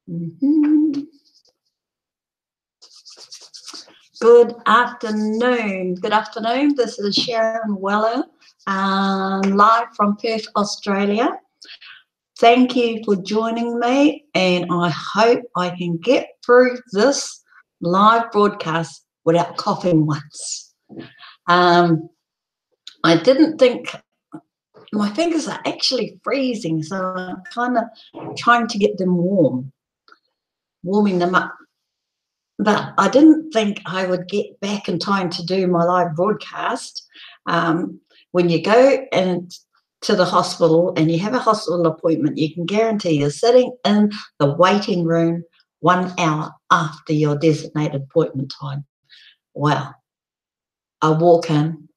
Good afternoon. Good afternoon. This is Sharon Weller, live from Perth, Australia. Thank you for joining me, and I hope I can get through this live broadcast without coughing once. I didn't think, my fingers are actually freezing, so I'm kind of trying to get them warming them up. But I didn't think I would get back in time to do my live broadcast. When you go to the hospital and you have a hospital appointment, you can guarantee you're sitting in the waiting room 1 hour after your designated appointment time. Well, I walk in,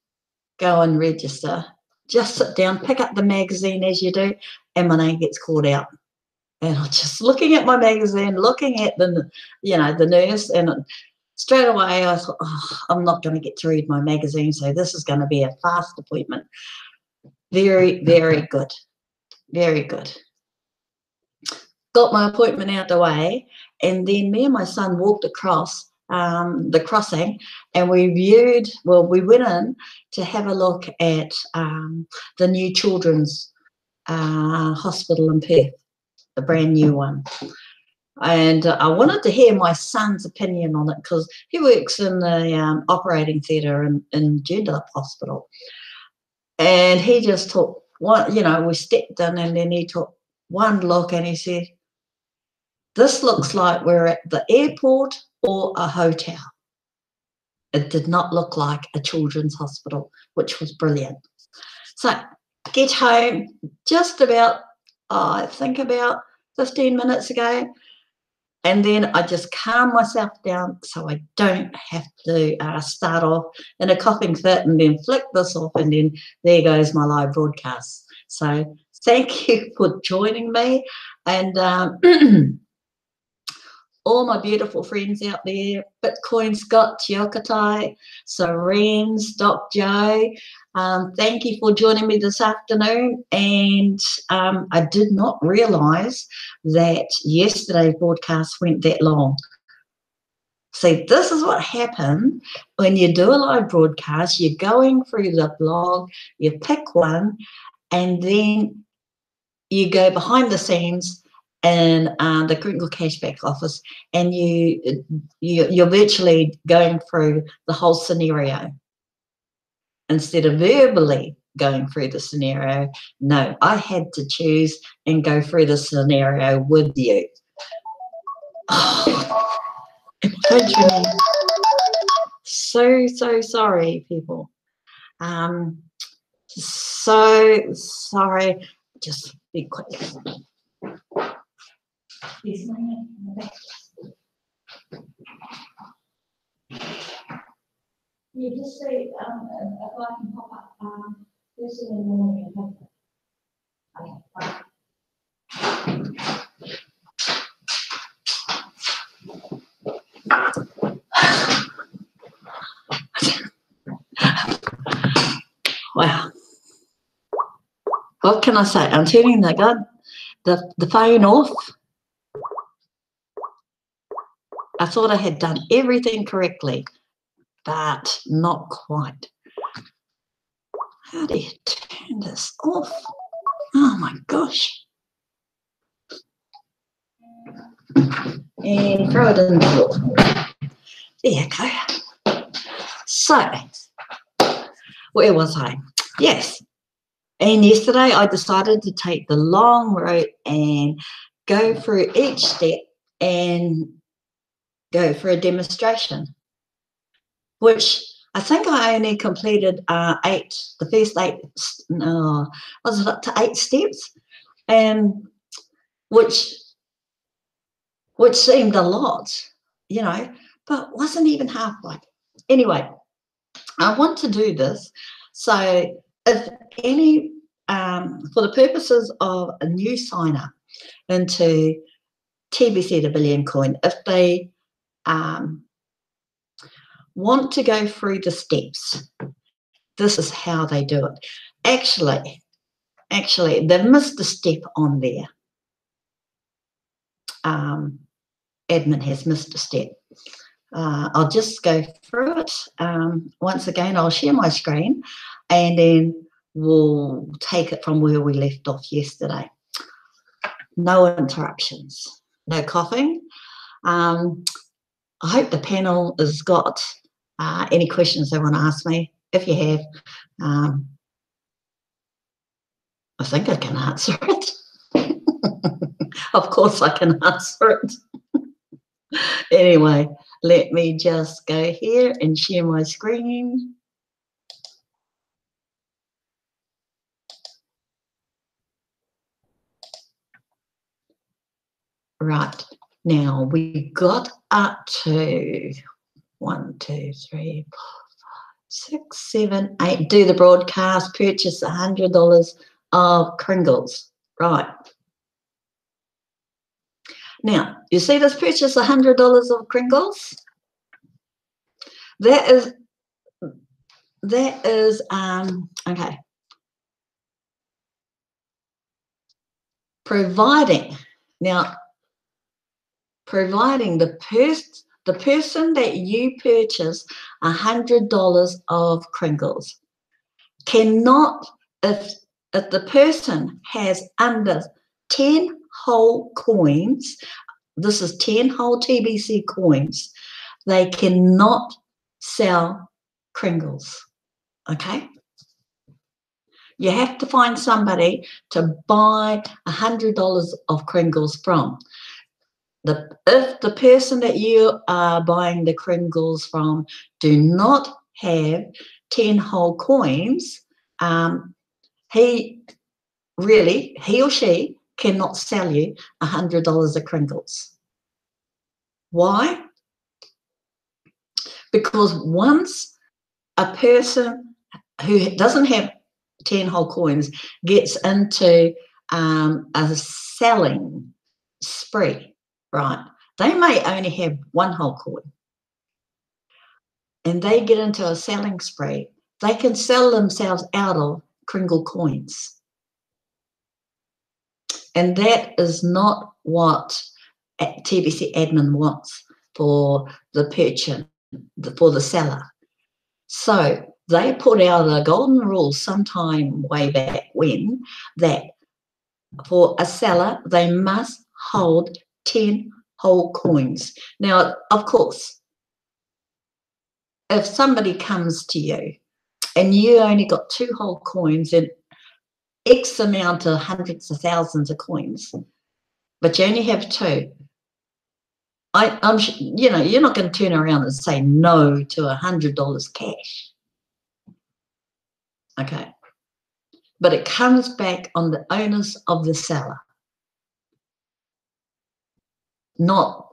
go and register, just sit down, pick up the magazine as you do, and my name gets called out. And I'm just looking at my magazine, looking at the nurse, and straight away I thought, oh, I'm not going to get to read my magazine, so this is going to be a fast appointment. Very, very good. Very good. Got my appointment out the way, and then me and my son walked across the crossing, and we went in to have a look at the new children's hospital in Perth, the brand new one. And I wanted to hear my son's opinion on it, because he works in the operating theatre in Joondalup Hospital. And he just took one, we stepped in, and then he took one look and he said, this looks like we're at the airport or a hotel. It did not look like a children's hospital, which was brilliant. So get home just about, I think about 15 minutes ago, and then I just calm myself down so I don't have to start off in a coughing fit and then flick this off, and then there goes my live broadcast. So thank you for joining me, and all my beautiful friends out there, Bitcoin Scott, Chiokatai, Serene's, Doc Joe, thank you for joining me this afternoon. And I did not realise that yesterday's broadcast went that long. See, this is what happened when you do a live broadcast. You're going through the blog, you pick one, and then you go behind the scenes in the Kringles cashback office, and you're virtually going through the whole scenario instead of verbally going through the scenario. No, I had to choose and go through the scenario with you. Oh, don't you mean? So sorry, people. So sorry. Just be quick. You just say if I can pop up first thing in the morning. Okay, bye. Wow. What can I say? I'm turning the phone off. I thought I had done everything correctly, but not quite. How do you turn this off? Oh my gosh. And throw it in the floor. There you go. So, where was I? Yes. And yesterday I decided to take the long route and go through each step and go for a demonstration, which I think I only completed the first 8, was it up to 8 steps? And which seemed a lot, but wasn't even halfway. Anyway, I want to do this. So if any, for the purposes of a new signer into TBC the Billion Coin, if they want to go through the steps, this is how they do it. Actually, they've missed a step on there. admin has missed a step. I'll just go through it. Once again, I'll share my screen and then we'll take it from where we left off yesterday. No interruptions, no coughing. I hope the panel has got any questions they want to ask me. If you have, I think I can answer it. Of course I can answer it. Anyway, let me just go here and share my screen. Right, now we got up to 1, 2, 3, 4, 5, 6, 7, 8. Do the broadcast, purchase $100 of Kringles. Right. Now, you see this purchase $100 of Kringles? That is okay. Providing the person that you purchase $100 of Kringles cannot, if the person has under 10 whole coins, this is 10 whole TBC coins, they cannot sell Kringles. Okay? You have to find somebody to buy $100 of Kringles from. If the person that you are buying the Kringles from do not have 10 whole coins, he or she cannot sell you $100 of Kringles. Why? Because once a person who doesn't have 10 whole coins gets into a selling spree, right? They may only have 1 whole coin. And they get into a selling spree, they can sell themselves out of Kringle coins. And that is not what TBC admin wants for the purchase, for the seller. So they put out a golden rule sometime way back when that for a seller, they must hold 10 whole coins. Now, of course, if somebody comes to you and you only got 2 whole coins and X amount of hundreds of thousands of coins, but you only have 2, I'm you're not going to turn around and say no to $100 cash. Okay. But it comes back on the onus of the seller, not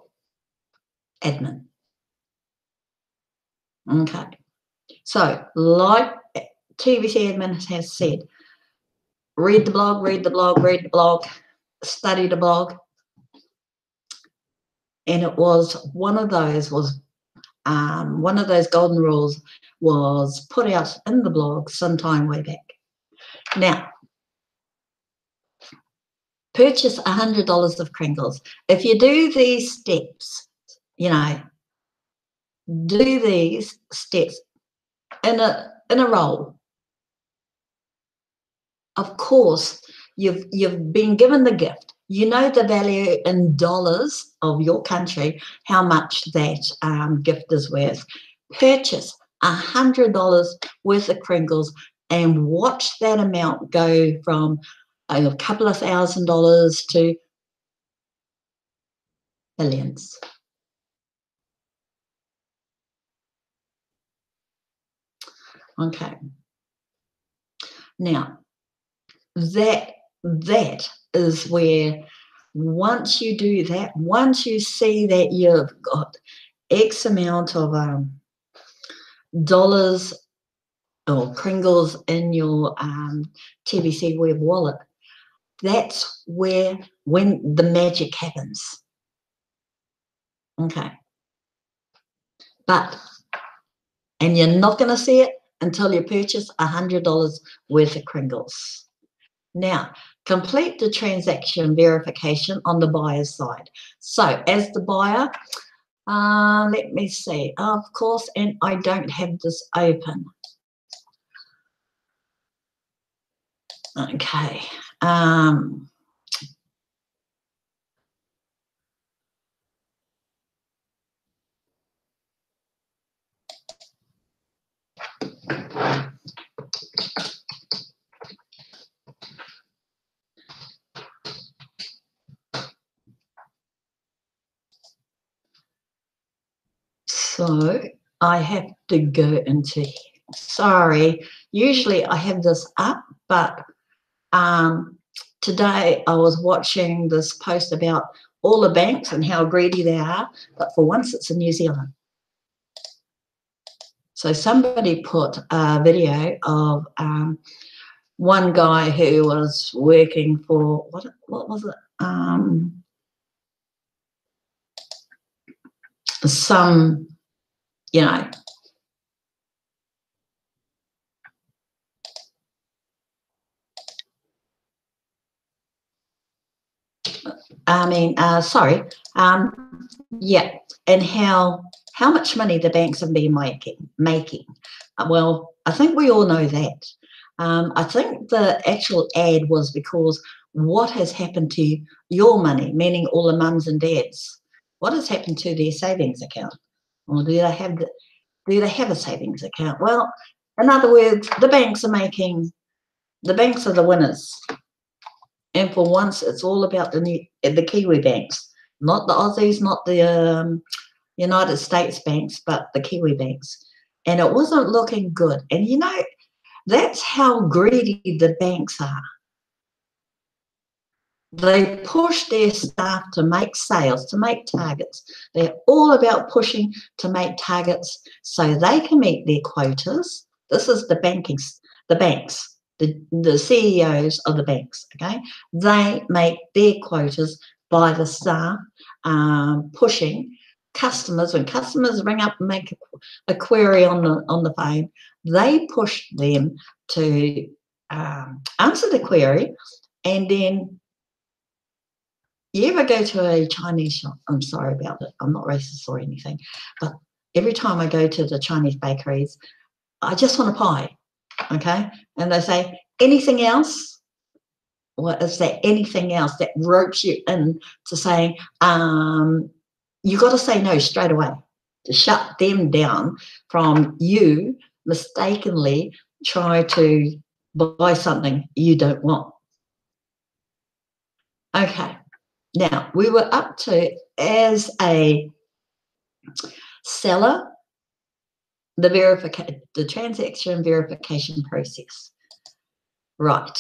admin. Okay. So, like TBC admin has said, read the blog, read the blog, read the blog, study the blog. And it was one of those golden rules was put out in the blog sometime way back. Now, purchase $100 of Kringles. If you do these steps, do these steps in a row. Of course, you've been given the gift. You know the value in dollars of your country, how much that gift is worth. Purchase $100 worth of Kringles and watch that amount go from a couple of $1,000s to millions. Okay. Now, that is where once you do that, once you see that you've got X amount of dollars or Kringles in your TBC web wallet, that's when the magic happens. Okay. And you're not going to see it until you purchase $100 worth of Kringles. Now, Complete the transaction verification on the buyer's side. So as the buyer, let me see, of course, and I don't have this open. Okay. So I have to go into, sorry, usually I have this up, but today I was watching this post about all the banks and how greedy they are, but for once it's in New Zealand. So somebody put a video of one guy who was working for, what was it? Some, you know, yeah, and how much money the banks have been making. Well, I think we all know that. I think the actual ad was because what has happened to your money, meaning all the mums and dads? What has happened to their savings account? Or do they have a savings account? Well, in other words, the banks are the winners. And for once, it's all about the Kiwi banks, not the Aussies, not the United States banks, but the Kiwi banks. And it wasn't looking good. And you know, that's how greedy the banks are. They push their staff to make sales, to make targets. They're all about pushing to make targets so they can meet their quotas. This is the banks, the CEOs of the banks, okay? They make their quotas by the staff pushing customers. When customers ring up and make a query on the phone, they push them to answer the query. And then you ever go to a Chinese shop? I'm sorry about it. I'm not racist or anything. But every time I go to the Chinese bakeries, I just want a pie, okay? And they say, anything else? What is that anything else that ropes you in to saying, you got to say no straight away to shut them down from you mistakenly try to buy something you don't want. Okay. Now, we were up to, as a seller, the transaction verification process. Right.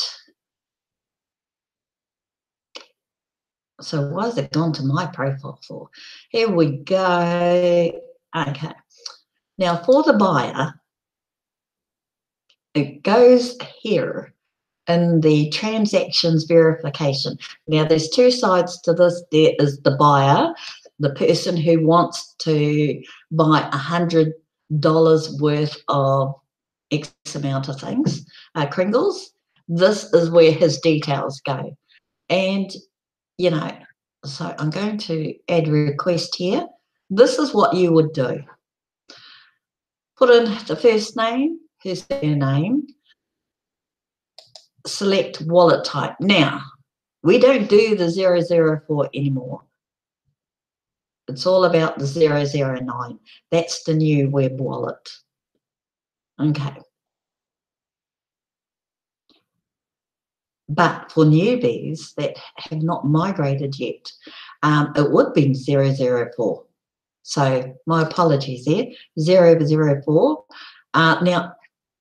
So why has it gone to my profile for? Here we go. Okay. Now, for the buyer, it goes here in the transactions verification. Now, there's two sides to this. There is the buyer, the person who wants to buy $100 worth of X amount of things, Kringles. This is where his details go. And, you know, so I'm going to add a request here. This is what you would do. Put in the first name, his surname, select wallet type. Now, we don't do the 004 anymore. It's all about the 009. That's the new web wallet. Okay. But for newbies that have not migrated yet, it would be 004. So my apologies there, 004. Now,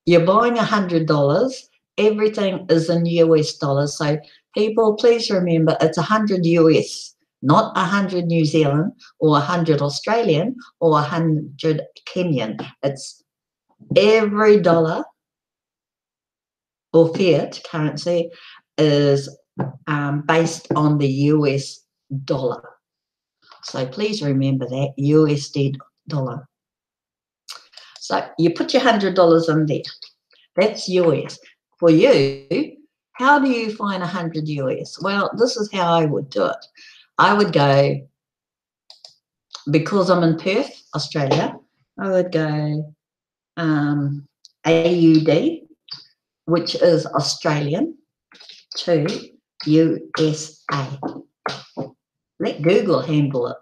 you're buying $100. Everything is in US dollars. So people, please remember it's 100 US, not 100 New Zealand or 100 Australian or 100 Kenyan. It's every dollar or fiat currency is based on the US dollar. So please remember that, USD dollar. So you put your $100 in there. That's US. For you, How do you find 100 US? Well, this is how I would do it. I would go, because I'm in Perth, Australia, I would go AUD, which is Australian, to USA. Let Google handle it.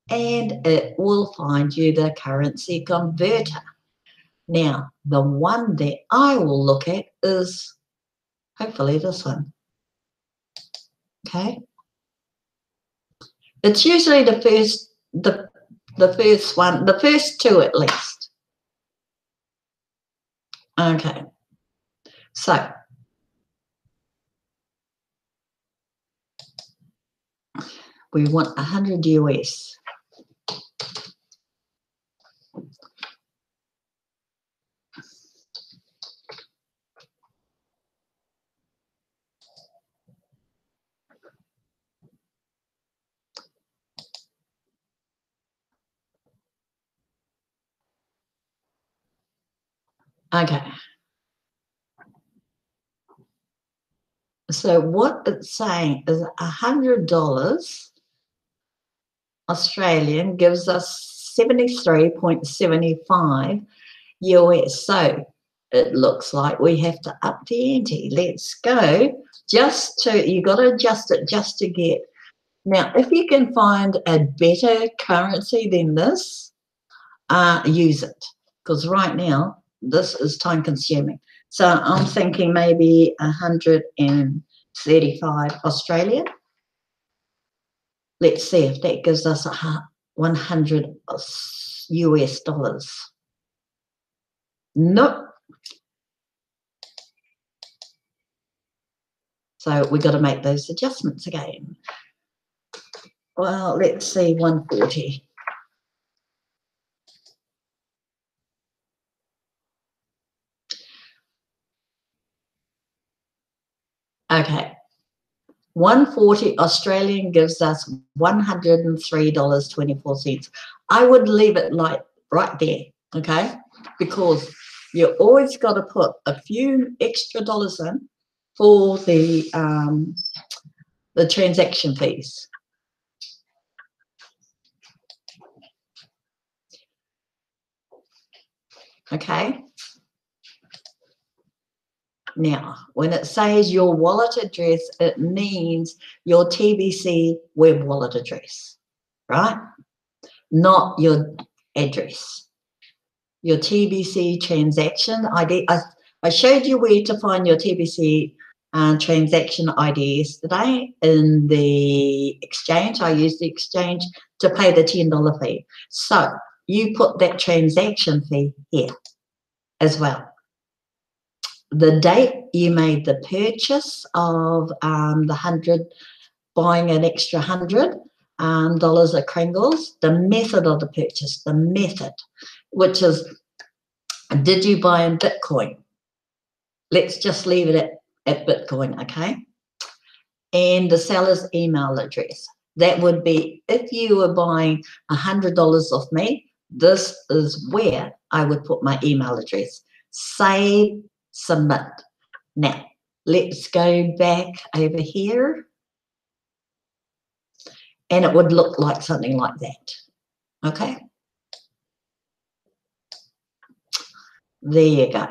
And it will find you the currency converter. Now, the one that I will look at is hopefully this one. Okay. It's usually the first one, the first two at least. Okay. So we want 100 US. Okay. So what it's saying is $100 Australian gives us 73.75 US. So it looks like we have to up the ante. Let's go. You got to adjust it just to get. Now, if you can find a better currency than this, use it. Because right now, this is time consuming. So I'm thinking maybe 135 Australian. Let's see if that gives us 100 US dollars. Nope. So we got to make those adjustments again. Well, let's see, 140. Okay. 140 Australian gives us $103.24. I would leave it like right there, okay? Because you always got to put a few extra dollars in for the transaction fees. Okay. Now, when it says your wallet address, it means your TBC web wallet address, right? Not your address. Your TBC transaction ID. I showed you where to find your TBC transaction ID yesterday in the exchange. I used the exchange to pay the $10 fee. So you put that transaction fee here as well. The date you made the purchase of the 100, buying an extra $100 at Kringles, the method of the purchase, the method, which is, did you buy in Bitcoin? Let's just leave it at Bitcoin, okay? And the seller's email address. That would be, if you were buying $100 off me, this is where I would put my email address. Save, submit. Now, let's go back over here. And it would look like something like that. Okay? There you go.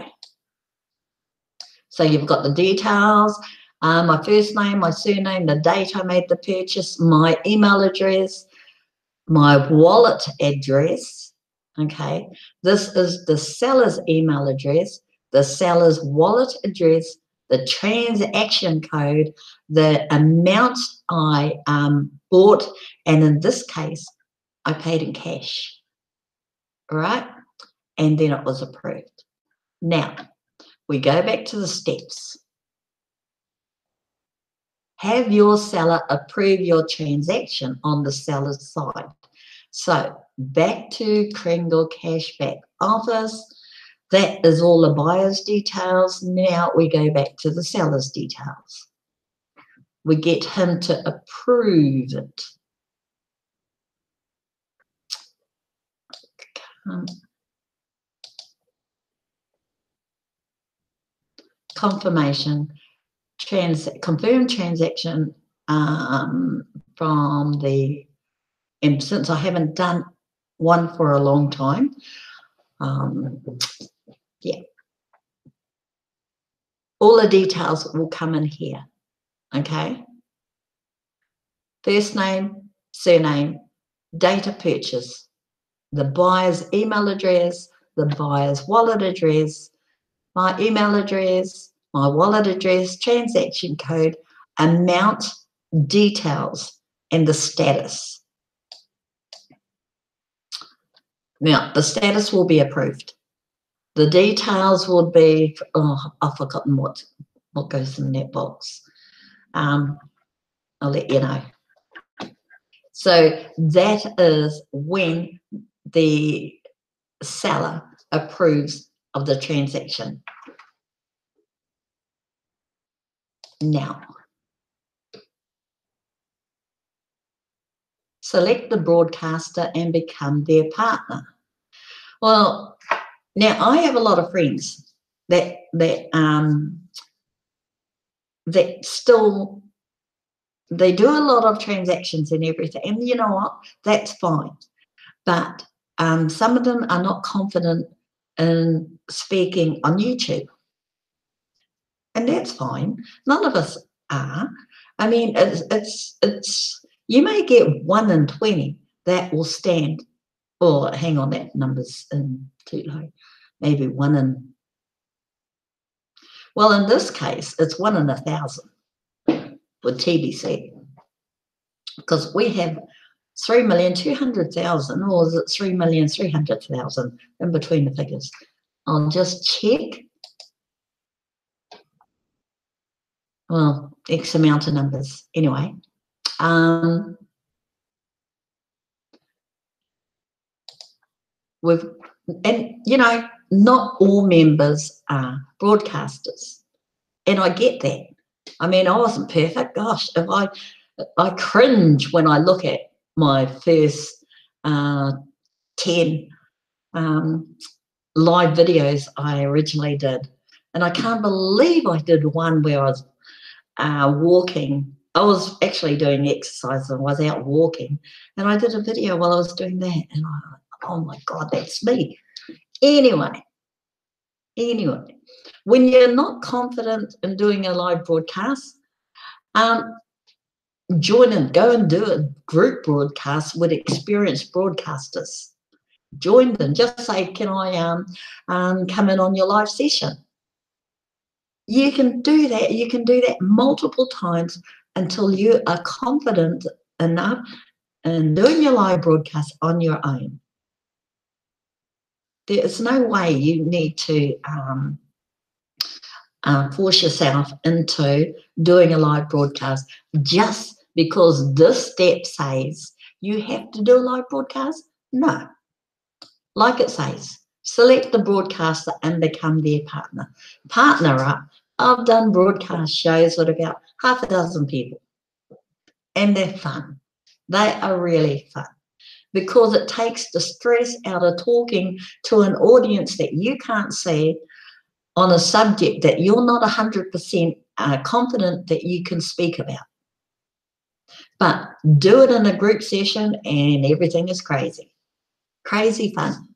So you've got the details, my first name, my surname, the date I made the purchase, my email address, my wallet address. Okay? This is the seller's email address, the seller's wallet address, the transaction code, the amount I bought, and in this case, I paid in cash, right? And then it was approved. Now, we go back to the steps. Have your seller approve your transaction on the seller's side. So back to Kringle Cashback Offers. That is all the buyer's details. Now we go back to the seller's details. We get him to approve it. confirmation, confirmed transaction from the, and since I haven't done one for a long time, yeah, all the details will come in here, okay? First name, surname, date of purchase, the buyer's email address, the buyer's wallet address, my email address, my wallet address, transaction code, amount, details, and the status. Now, the status will be approved. The details will be, oh, I've forgotten what goes in that box. I'll let you know. So that is when the seller approves of the transaction. Now, select the broadcaster and become their partner. Well, now I have a lot of friends that still, they do a lot of transactions and everything, and you know what, that's fine, but some of them are not confident in speaking on YouTube, and that's fine. None of us are. I mean, it's you may get 1 in 20 that will stand. Or hang on, that number's too low. Maybe 1 in, well, in this case, it's 1 in 1,000 with TBC, because we have 3,200,000, or is it 3,300,000 in between the figures? I'll just check. Well, X amount of numbers. Anyway, and you know, not all members are broadcasters, and I get that. I mean, I wasn't perfect. Gosh, if I cringe when I look at my first 10 live videos I originally did, and I can't believe I did one where I was walking. I was actually doing exercise and I was out walking, and I did a video while I was doing that, and I, oh my God, that's me. Anyway, when you're not confident in doing a live broadcast, join in, go and do a group broadcast with experienced broadcasters. Join them, just say, can I come in on your live session? You can do that. You can do that multiple times until you are confident enough in doing your live broadcast on your own. There is no way you need to force yourself into doing a live broadcast just because this step says you have to do a live broadcast. No. Like it says, select the broadcaster and become their partner. Partner up. I've done broadcast shows with about 6 people, and they're fun. They are really fun because it takes the stress out of talking to an audience that you can't see on a subject that you're not 100% confident that you can speak about. But do it in a group session and everything is crazy. Crazy fun.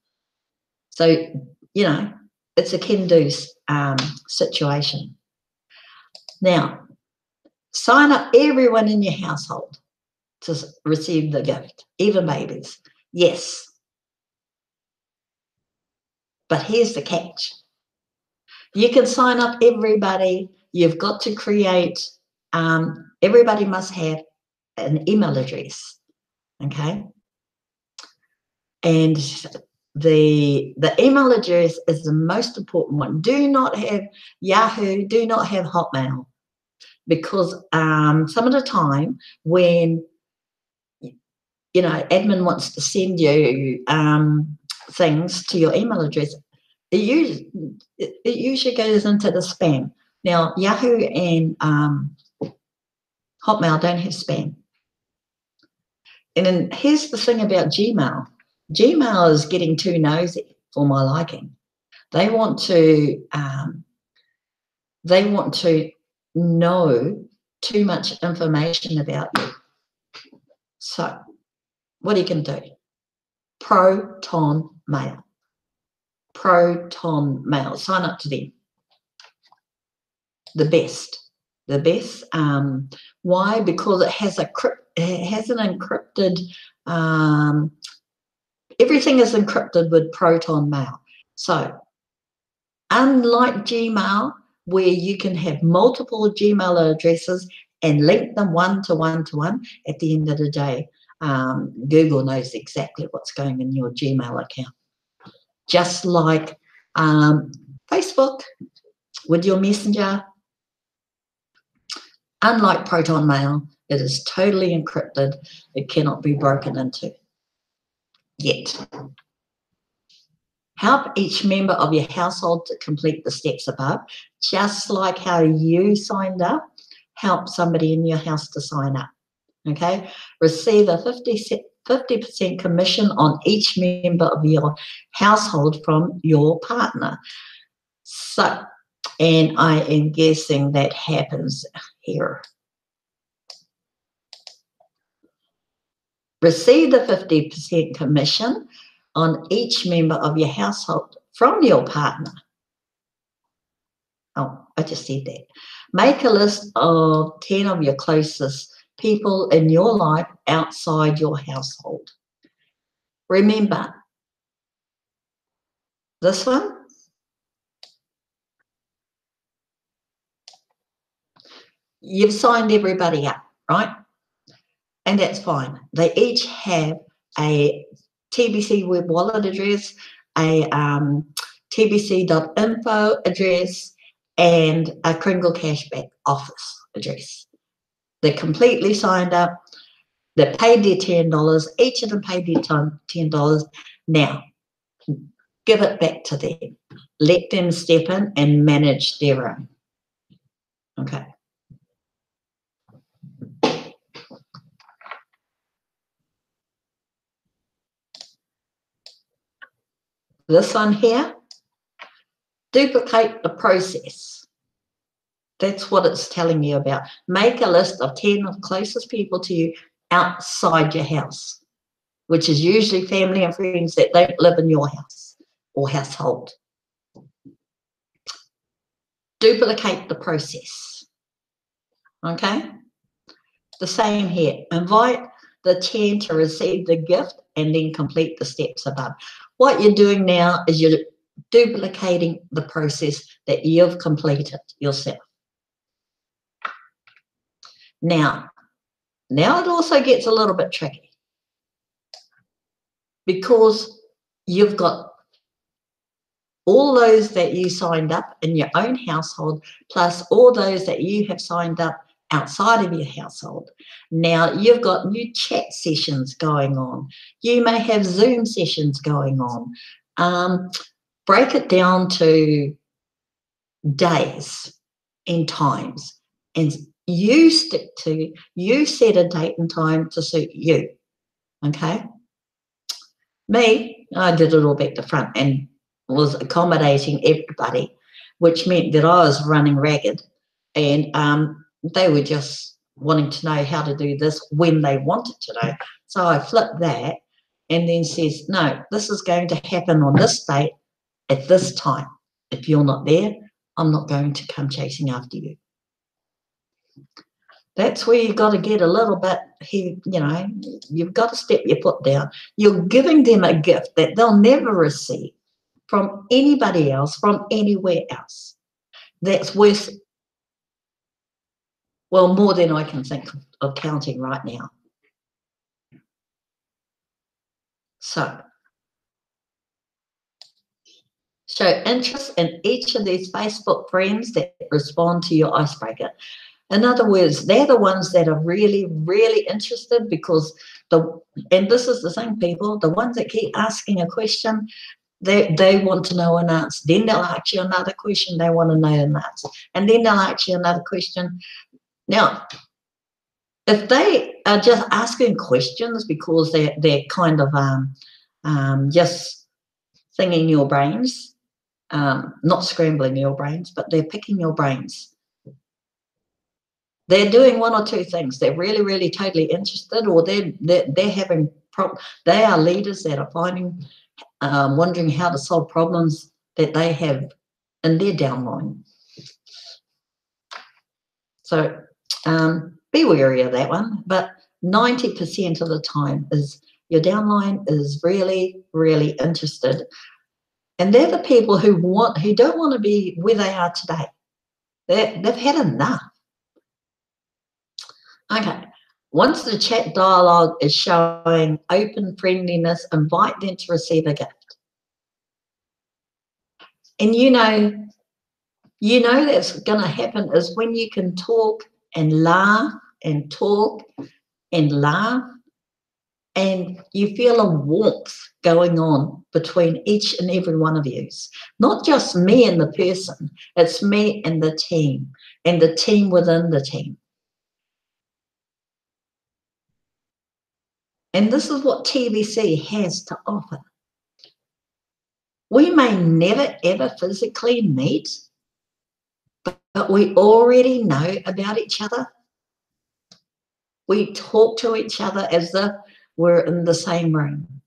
So, you know, it's a can-do situation. Now, sign up everyone in your household to receive the gift, even babies. Yes. But here's the catch. You can sign up everybody. You've got to create, everybody must have an email address, okay? And the email address is the most important one. Do not have Yahoo, do not have Hotmail, because some of the time when, you know, admin wants to send you things to your email address, it usually goes into the spam. Now, Yahoo and Hotmail don't have spam. And then here's the thing about Gmail. Gmail is getting too nosy for my liking. They want to They want to know too much information about you. So what are you going to do? ProtonMail. ProtonMail. Sign up to them. The best. The best. Why? Because it has an encrypted, everything is encrypted with ProtonMail. So unlike Gmail, where you can have multiple Gmail addresses and link them one to one to one, at the end of the day, Google knows exactly what's going in your Gmail account. Just like Facebook with your Messenger. Unlike ProtonMail, it is totally encrypted. It cannot be broken into yet. Help each member of your household to complete the steps above, just like how you signed up. Help somebody in your house to sign up. Okay? Receive a 50% commission on each member of your household from your partner. So, and I am guessing that happens here. Receive the 50% commission on each member of your household from your partner. Oh, I just said that. Make a list of 10 of your closest people in your life outside your household. Remember, this one, you've signed everybody up, right? And that's fine. They each have a TBC web wallet address, a tbc.info address, and a Kringle cashback office address. They're completely signed up. They paid their $10. Each of them paid their $10. Now, give it back to them. Let them step in and manage their own. Okay. This one here, duplicate the process. That's what it's telling you about. Make a list of 10 of the closest people to you outside your house, which is usually family and friends that don't live in your house or household. Duplicate the process. Okay? The same here. Invite the 10 to receive the gift and then complete the steps above. What you're doing now is you're duplicating the process that you've completed yourself. Now it also gets a little bit tricky because you've got all those that you signed up in your own household plus all those that you have signed up outside of your household. Now you've got new chat sessions going on. You may have Zoom sessions going on. Break it down to days and times, and you set a date and time to suit you. Okay? Me, I did it all back to front and was accommodating everybody, which meant that I was running ragged, and they were just wanting to know how to do this when they wanted to know. So I flipped that and then says, no, this is going to happen on this date at this time. If you're not there, I'm not going to come chasing after you. That's where you've got to get a little bit, you've got to step your foot down. You're giving them a gift that they'll never receive from anybody else, from anywhere else. That's worth, well, more than I can think of counting right now. So, show interest in each of these Facebook friends that respond to your icebreaker. In other words, they're the ones that are really, really interested because and this is the same people, the ones that keep asking a question, they want to know an answer. Then they'll ask you another question, they want to know an answer. And then they'll ask you another question. Now, if they are just asking questions because they're kind of just singing your brains, not scrambling your brains, but they're picking your brains. They're doing one or two things. They're really, really totally interested, or they're having they are leaders that are finding, wondering how to solve problems that they have in their downline. So be wary of that one. But 90% of the time is your downline is really, really interested. And they're the people who don't want to be where they are today. They've had enough. Okay. Once the chat dialogue is showing open friendliness, invite them to receive a gift. And you know that's going to happen is when you can talk and laugh and talk and laugh, and you feel a warmth going on between each and every one of you. Not just me and the person, it's me and the team within the team. And this is what TBC has to offer. We may never, ever physically meet, but we already know about each other. We talk to each other as if we're in the same room.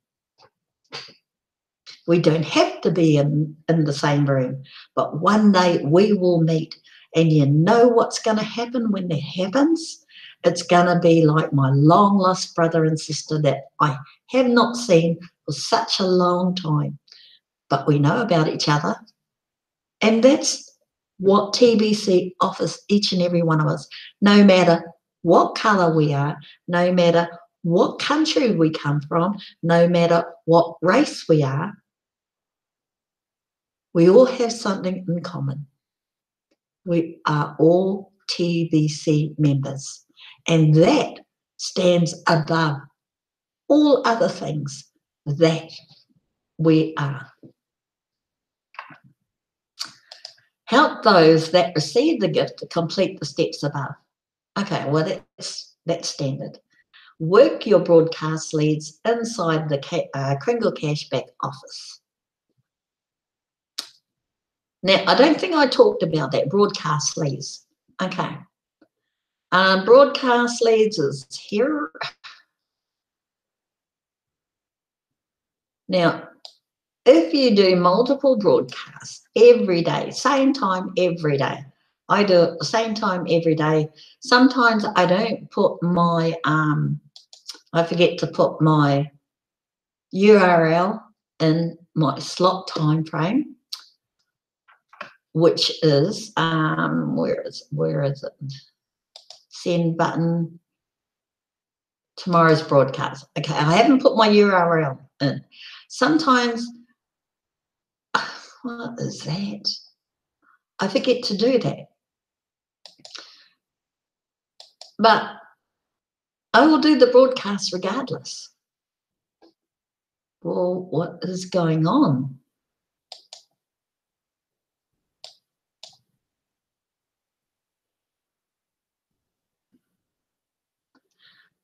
We don't have to be in the same room, but one day we will meet. And you know what's going to happen when that happens? It's going to be like my long-lost brother and sister that I have not seen for such a long time. But we know about each other. And that's what TBC offers each and every one of us. No matter what colour we are, no matter what country we come from, no matter what race we are, we all have something in common. We are all TBC members. And that stands above all other things that we are. Help those that receive the gift to complete the steps above. Okay, well, that's standard. Work your broadcast leads inside the Kringle Cashback office. Now, I don't think I talked about that, broadcast leads. Okay. Broadcast leads is here. Now, if you do multiple broadcasts every day, same time every day, I do it the same time every day. Sometimes I don't put my, I forget to put my URL in my slot time frame, which is, where is it? Send button, tomorrow's broadcast. Okay, I haven't put my URL in. Sometimes, what is that? I forget to do that. But I will do the broadcast regardless. Well, what is going on?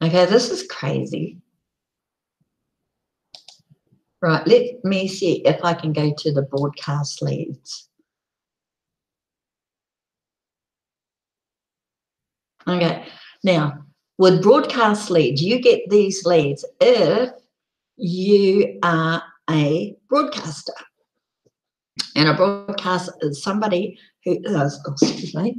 Okay, this is crazy. Right, let me see if I can go to the broadcast leads. Okay, now with broadcast leads, you get these leads if you are a broadcaster. And a broadcaster is somebody who does, oh, excuse me.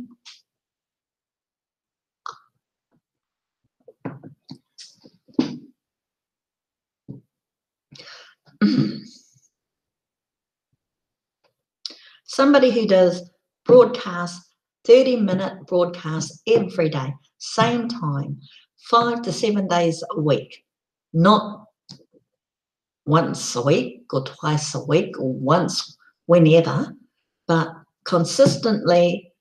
Somebody who does broadcast, 30-minute broadcasts every day, same time, 5 to 7 days a week, not once a week or twice a week or once whenever, but consistently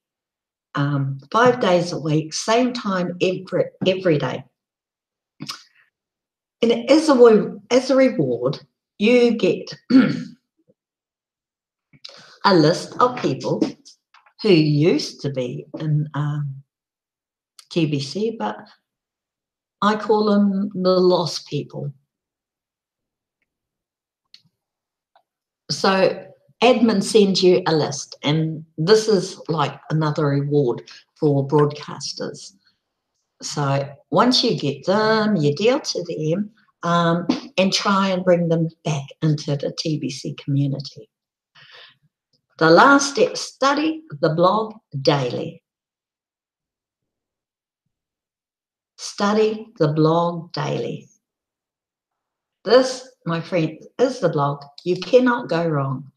5 days a week, same time every day. And as a reward, you get a list of people who used to be in TBC, but I call them the lost people. So admin sends you a list, and this is like another reward for broadcasters. So once you get them, you deal to them and try and bring them back into the TBC community. The last step, study the blog daily. Study the blog daily. This, my friend, is the blog. You cannot go wrong.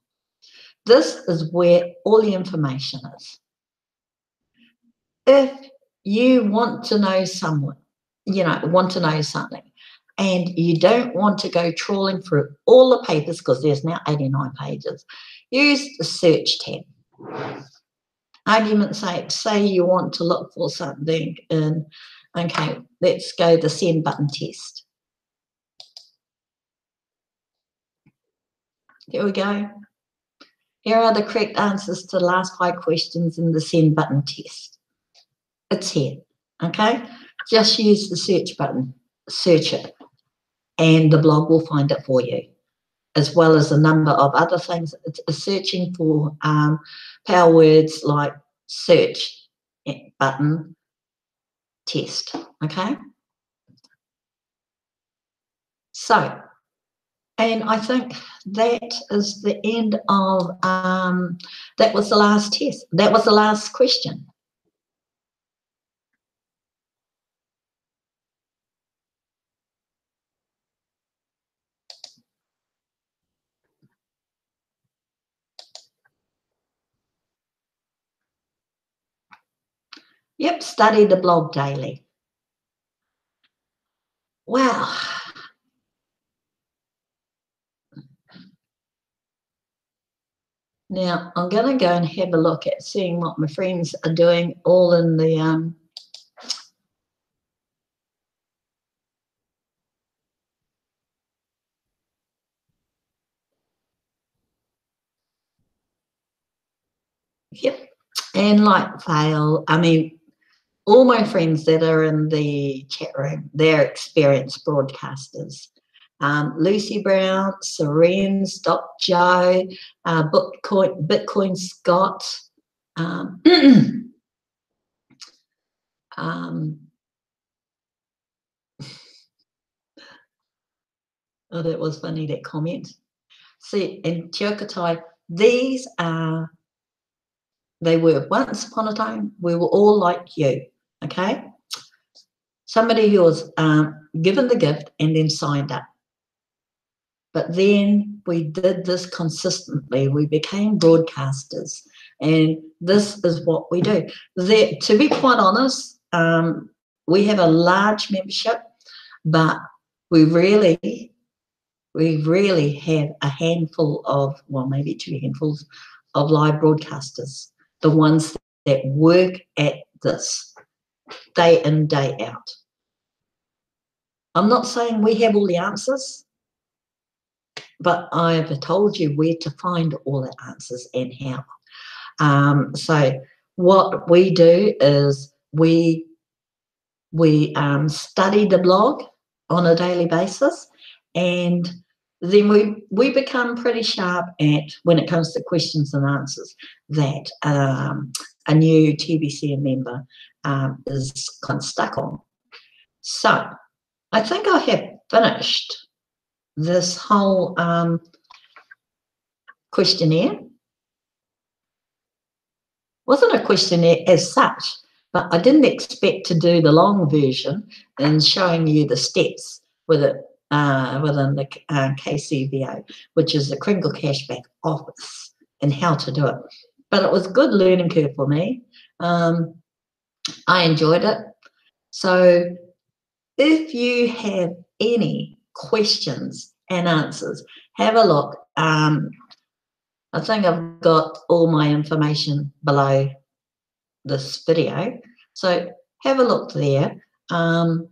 This is where all the information is. If you want to know someone, want to know something, and you don't want to go trawling through all the papers, because there's now 89 pages, use the search tab. Argument's sake, say you want to look for something in, okay, let's go the send button test. Here we go. Here are the correct answers to the last 5 questions in the send button test. It's here, okay? Just use the search button, search it, and the blog will find it for you, as well as a number of other things. It's searching for power words like search button test, okay? So, and I think that is the end of, that was the last test. That was the last question. Yep, study the blog daily. Wow. Now, I'm going to go and have a look at seeing what my friends are doing all in the yep, and like fail, I mean, all my friends that are in the chat room, they're experienced broadcasters. Lucy Brown, Serene's, Doc Joe, Bitcoin Scott, oh, that was funny, that comment. See, and Tiokatai, these are, they were once upon a time, we were all like you, okay? Somebody who was given the gift and then signed up. But then we did this consistently. We became broadcasters, and this is what we do. To be quite honest, we have a large membership, but we really have a handful of, well, maybe 2 handfuls of live broadcasters, the ones that work at this day in, day out. I'm not saying we have all the answers, but I've told you where to find all the answers and how. So what we do is we study the blog on a daily basis, and then we become pretty sharp at, when it comes to questions and answers, that a new TBC member is kind of stuck on. So I think I have finished this whole questionnaire. Wasn't a questionnaire as such, but I didn't expect to do the long version and showing you the steps with it within the KCVO, which is the Kringle Cashback Office, and how to do it. But it was a good learning curve for me. I enjoyed it. So if you have any questions and answers, have a look. I think I've got all my information below this video, so have a look there. And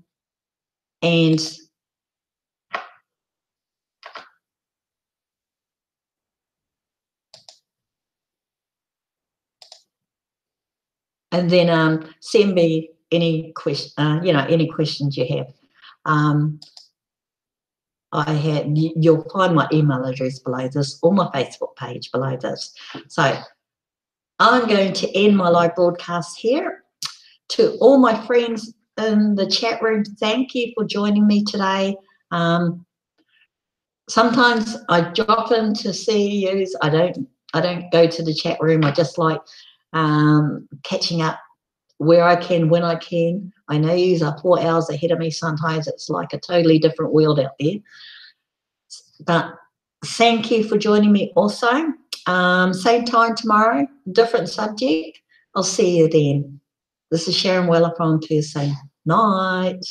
then send me any question, any questions you have. you'll find my email address below this, or my Facebook page below this. So I'm going to end my live broadcast here. To all my friends in the chat room, thank you for joining me today. Sometimes I drop in to see you. I don't go to the chat room. I just like catching up where I can, when I can. I know you are 4 hours ahead of me. Sometimes it's like a totally different world out there. But thank you for joining me also. Same time tomorrow, different subject. I'll see you then. This is Sharon Weller from PST. Night.